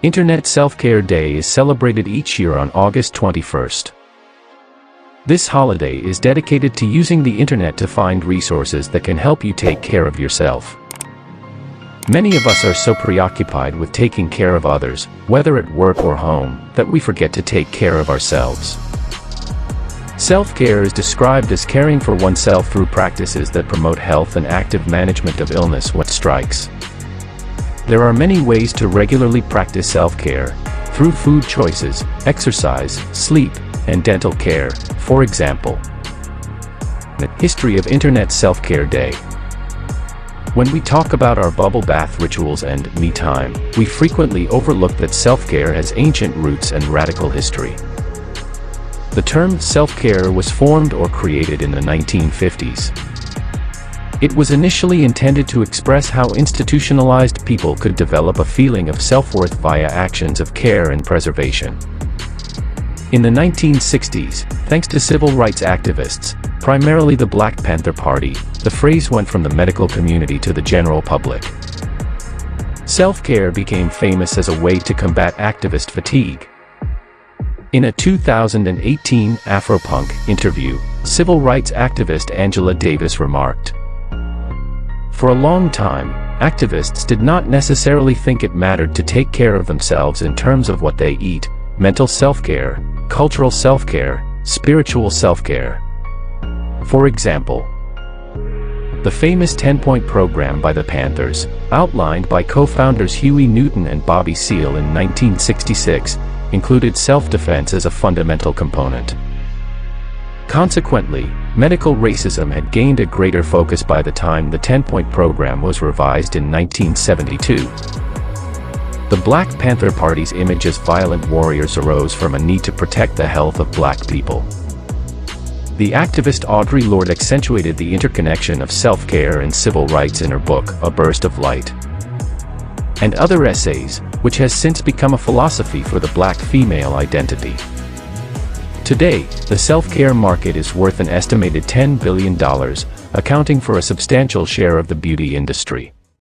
Internet Self-Care Day is celebrated each year on August 21st. This holiday is dedicated to using the internet to find resources that can help you take care of yourself. Many of us are so preoccupied with taking care of others, whether at work or home, that we forget to take care of ourselves. Self-care is described as caring for oneself through practices that promote health and active management of illness when it strikes. There are many ways to regularly practice self-care, through food choices, exercise, sleep, and dental care, for example. The history of Internet Self-Care Day. When we talk about our bubble bath rituals and me time, we frequently overlook that self-care has ancient roots and radical history. The term self-care was formed or created in the 1950s. It was initially intended to express how institutionalized people could develop a feeling of self-worth via actions of care and preservation. In the 1960s, thanks to civil rights activists, primarily the Black Panther Party, the phrase went from the medical community to the general public. Self-care became famous as a way to combat activist fatigue. In a 2018 Afropunk interview, civil rights activist Angela Davis remarked, "For a long time, activists did not necessarily think it mattered to take care of themselves in terms of what they eat, mental self-care, cultural self-care, spiritual self-care. For example, the famous 10-point program by the Panthers, outlined by co-founders Huey Newton and Bobby Seale in 1966, included self-defense as a fundamental component. Consequently, medical racism had gained a greater focus by the time the 10-point program was revised in 1972. The Black Panther Party's image as violent warriors arose from a need to protect the health of Black people. The activist Audre Lorde accentuated the interconnection of self-care and civil rights in her book, A Burst of Light, and other essays, which has since become a philosophy for the Black female identity. Today, the self-care market is worth an estimated $10 billion, accounting for a substantial share of the beauty industry.